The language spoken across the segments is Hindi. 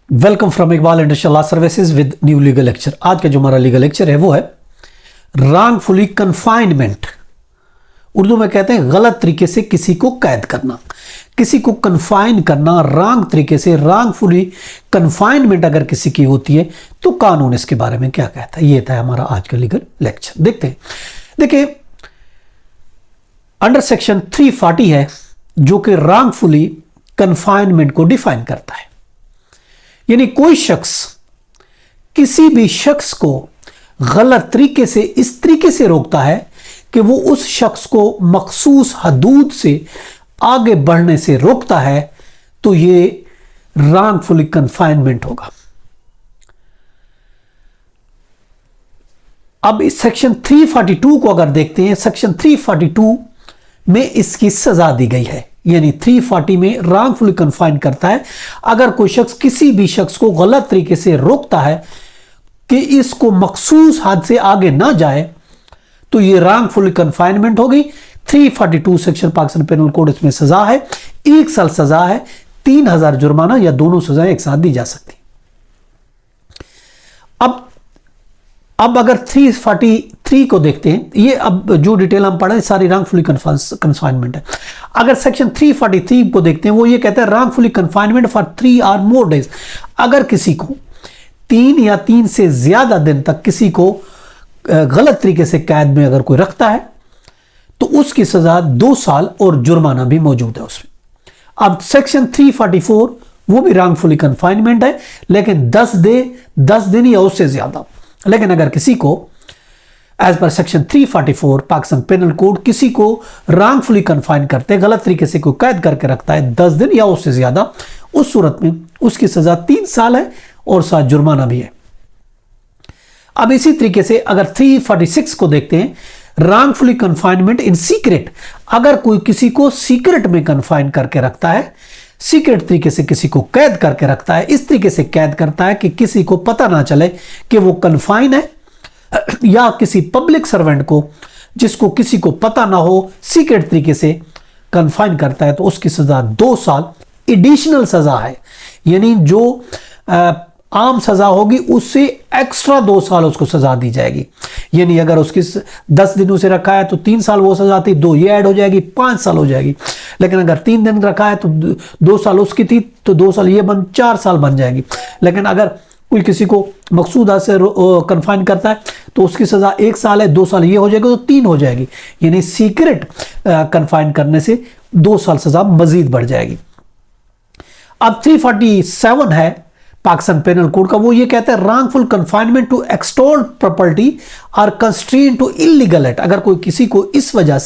Welcome from Iqbal industrial law services with new legal lecture. आज का जो हमारा लीगल लेक्चर है वो है रॉन्गफुली कन्फाइनमेंट। उर्दू में कहते हैं गलत तरीके से किसी को कैद करना, किसी को कन्फाइन करना रॉन्ग तरीके से। रॉन्गफुली कन्फाइनमेंट अगर किसी की होती है तो कानून इसके बारे में क्या कहता है, ये था हमारा आज का लीगल लेक्चर। देखते हैं। देखिए, अंडर सेक्शन 340 है जो कि रॉन्गफुली कन्फाइनमेंट को डिफाइन करता है। यानी कोई शख्स किसी भी शख्स को गलत तरीके से इस तरीके से रोकता है कि वो उस शख्स को मखसूस हदूद से आगे बढ़ने से रोकता है, तो ये रॉन्गफुली कन्फाइनमेंट होगा। अब इस सेक्शन 342 को अगर देखते हैं, सेक्शन 342 में इसकी सजा दी गई है। यानी 340 में रॉन्गफुली कन्फाइन करता है अगर कोई शख्स किसी भी शख्स को गलत तरीके से रोकता है कि इसको मखसूस हद से आगे ना जाए, तो ये रॉन्गफुली कन्फाइनमेंट होगी। 342 सेक्शन पाकिस्तान पेनल कोड, इसमें सजा है 1 साल सजा है, 3000 जुर्माना या दोनों सजाएं एक साथ दी जा सकती। अब अगर 343 को देखते हैं, ये अब जो डिटेल हम पढ़े सारी रॉन्गफुली कन्फाइनमेंट है। अगर सेक्शन 343 को देखते हैं, वो ये कहता है रॉन्गफुली कन्फाइनमेंट फॉर 3 और मोर डेज। अगर किसी को 3 या 3 से ज्यादा दिन तक किसी को गलत तरीके से कैद में अगर कोई रखता है तो उसकी सजा 2 साल और जुर्माना भी मौजूद है उसमें। अब सेक्शन 344 वो भी रॉन्गफुली कन्फाइनमेंट है, लेकिन 10 दिन या उससे ज्यादा। लेकिन अगर किसी को as per section 344 Pakistan panel code किसी को रॉन्गफुली कन्फाइन करते, गलत तरीके से कोई कैद करके रखता है 10 दिन या उससे ज्यादा, उस सूरत में उसकी सजा 3 साल है और साथ जुर्माना भी है। अब इसी तरीके से अगर 346 को देखते हैं, रॉन्गफुली कन्फाइनमेंट इन सीक्रेट। अगर कोई किसी को सीक्रेट में कन्फाइन करके रखता है, सीक्रेट तरीके से किसी को कैद करके रखता है, इस तरीके से कैद करता है कि किसी को पता ना चले कि वो कन्फाइन है, या किसी पब्लिक सर्वेंट को जिसको किसी को पता ना हो सीक्रेट तरीके से कन्फाइन करता है, तो उसकी सजा 2 साल एडिशनल सजा है। यानी जो आम सजा होगी उससे एक्स्ट्रा 2 साल उसको सजा दी जाएगी। यानी अगर उसकी 10 दिनों से रखा है तो 3 साल वो सजा थी, 2 ये ऐड हो जाएगी, 5 साल हो जाएगी। लेकिन अगर 3 दिन रखा है तो 2 साल उसकी थी, तो 2 साल ये 4 साल बन जाएगी। लेकिन अगर कोई किसी को मकसूद से कन्फाइन करता है तो उसकी सजा 1 साल है, 2 साल ये हो जाएगी, तो 3 हो जाएगी। यानी सीक्रेट कन्फाइन करने से 2 साल सजा मजीद बढ़ जाएगी। अब 347 है पाकिस्तान पेनल कोड का, वो ये कहता है wrongful confinement to extort property और कंस्ट्रेन टू इलीगल एक्ट। अगर कोई किसी को इस वजह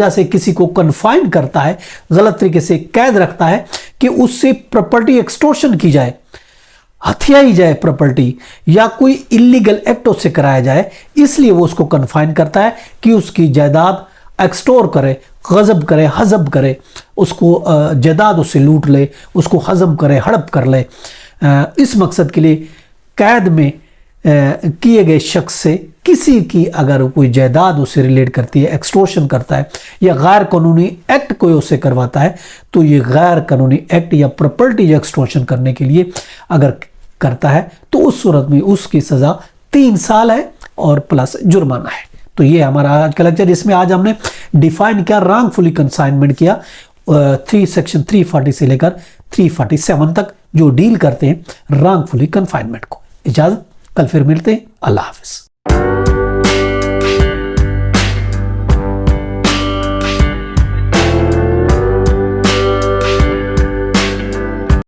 से किसी को कन्फाइन करता है, गलत तरीके से कैद रखता है कि उससे प्रॉपर्टी एक्सटॉर्शन की जाए, हथियाई जाए प्रॉपर्टी, या कोई इलीगल एक्ट उससे कराया जाए, इसलिए वो उसको कन्फाइन करता है कि उसकी जायदाद एक्सटोर करे, गजब करे, हजब करे, उसको जायदाद उससे लूट ले, उसको हजम करे, हड़प कर ले। इस मकसद के लिए कैद में किए गए शख्स से किसी की अगर कोई जायदाद उससे रिलेट करती है, एक्सटोर्शन करता है या गैर कानूनी एक्ट कोई उससे करवाता है, तो ये गैर कानूनी एक्ट या प्रॉपर्टी एक्सटोर्शन करने के लिए अगर करता है तो उस सूरत में उसकी सजा 3 साल है और प्लस जुर्माना है। तो ये हमारा आज का लेक्चर, इसमें आज हमने डिफाइन किया रॉन्गफुली कन्फाइनमेंट किया सेक्शन 340 से लेकर 347 तक, जो डील करते हैं रॉन्गफुली कन्फाइनमेंट को। इजाजत, कल फिर मिलते हैं। अल्लाह हाफिज।